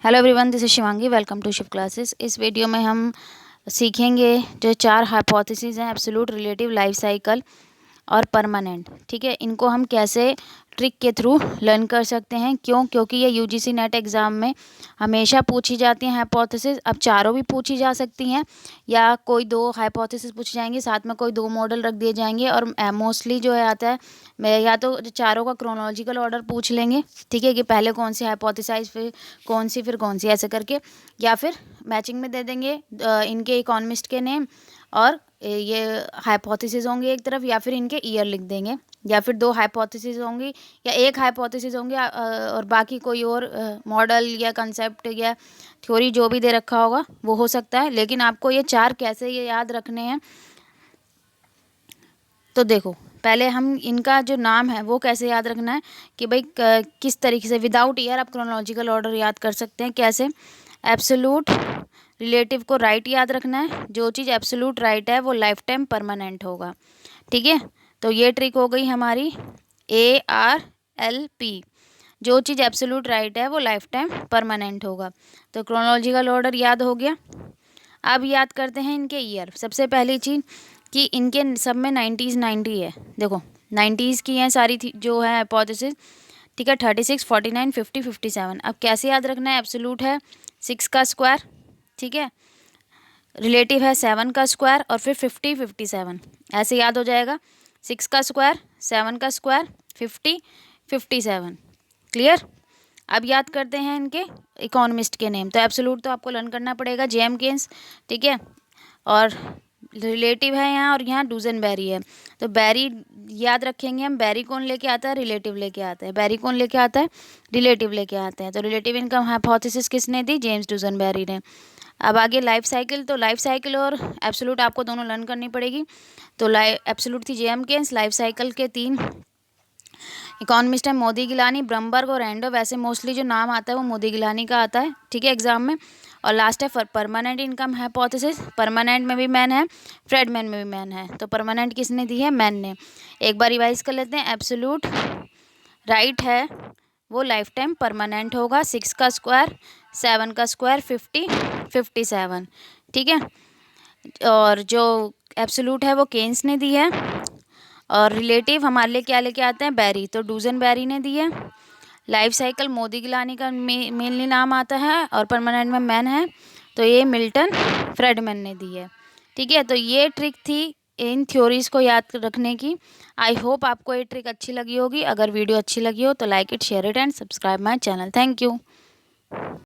Hello everyone, this is Shivangi. Welcome to Shiv Classes. इस video में हम सीखेंगे जो चार हाइपोथेसिस हैं, एब्सोल्यूट, रिलेटिव, लाइफ साइकिल और परमानेंट। ठीक है, इनको हम कैसे ट्रिक के थ्रू लर्न कर सकते हैं। क्योंकि ये यूजीसी नेट एग्ज़ाम में हमेशा पूछी जाती हैं हाइपोथेसिस। अब चारों भी पूछी जा सकती हैं या कोई दो हाइपोथेसिस पूछी जाएंगी, साथ में कोई दो मॉडल रख दिए जाएंगे। और मोस्टली जो है आता है, मैं या तो चारों का क्रोनोलॉजिकल ऑर्डर पूछ लेंगे, ठीक है, कि पहले कौन सी हाइपोथेसाइज, फिर कौन सी, ऐसे करके। या फिर मैचिंग में दे देंगे इनके इकोनॉमिस्ट के नेम और ये हाइपोथेसिस होंगे एक तरफ, या फिर इनके ईयर लिख देंगे। या फिर दो हाइपोथेसिस होंगी या एक हाइपोथेसिस होंगे और बाकी कोई और मॉडल या कंसेप्ट या थ्योरी जो भी दे रखा होगा वो हो सकता है। लेकिन आपको ये चार कैसे ये याद रखने हैं, तो देखो, पहले हम इनका जो नाम है वो कैसे याद रखना है कि भाई किस तरीके से विदाउट ईयर आप क्रोनोलॉजिकल ऑर्डर याद कर सकते हैं। कैसे? एब्सोल्यूट रिलेटिव को राइट याद रखना है। जो चीज़ एब्सोल्यूट राइट है वो लाइफ टाइम परमानेंट होगा। ठीक है, तो ये ट्रिक हो गई हमारी ARLP। जो चीज़ एब्सोल्यूट राइट है वो लाइफ टाइम परमानेंट होगा। तो क्रोनोलॉजिकल ऑर्डर याद हो गया। अब याद करते हैं इनके ईयर। सबसे पहली चीज़ कि इनके सब में 90s 90 है। देखो, 90s की हैं सारी थी जो है हाइपोथेसिस। ठीक है, 36, 49, 50, 57। अब कैसे याद रखना है? एब्सोल्यूट है 6 का स्क्वायर, ठीक है, रिलेटिव है 7 का स्क्वायर और फिर 50, 57। ऐसे याद हो जाएगा, 6 का स्क्वायर, 7 का स्क्वायर, 50, 57। क्लियर? अब याद करते हैं इनके इकोनॉमिस्ट के नेम। तो एब्सोल्यूट तो आपको लर्न करना पड़ेगा, जेएम केन्स, ठीक है, और रिलेटिव है यहाँ, और यहाँ डूजनबेरी है। तो बेरी याद रखेंगे हम। बेरी कौन लेके आता है? रिलेटिव लेके आता है। बेरी कौन लेके आता है? रिलेटिव लेके आता है। तो रिलेटिव इनकम हाइपोथेसिस किसने दी? जेम्स डूजनबेरी ने। अब आगे लाइफ साइकिल। तो लाइफ साइकिल और एब्सोल्यूट आपको दोनों लर्न करनी पड़ेगी। तो एब्सोल्यूट थी जेएम केन्स। लाइफ साइकिल के तीन इकोनॉमिस्ट है, मोदी गिलानी, ब्रमबर्ग और एंडो। वैसे मोस्टली जो नाम आता है वो मोदी गिलानी का आता है, ठीक है, एग्जाम में। और लास्ट है परमानेंट इनकम हाइपोथेसिस। परमानेंट में भी मैन है, फ्रेडमैन में भी मैन है। तो परमानेंट किसने दी है? मैन ने। एक बार रिवाइज कर लेते हैं। एब्सोल्यूट राइट है वो लाइफ टाइम परमानेंट होगा। 6 का स्क्वायर, 7 का स्क्वायर, 50, 57। ठीक है, और जो एब्सोल्यूट है वो केन्स ने दी है। और रिलेटिव हमारे लिए क्या लेके आते हैं? बेरी। तो डूजनबेरी ने दी है। लाइफ साइकिल मोदी गिलानी का मेनली नाम आता है और परमानेंट में मैन है, तो ये मिल्टन फ्रेडमैन ने दी है। ठीक है, तो ये ट्रिक थी इन थ्योरीज को याद रखने की। आई होप आपको ये ट्रिक अच्छी लगी होगी। अगर वीडियो अच्छी लगी हो तो like it, share it and subscribe my channel. Thank you.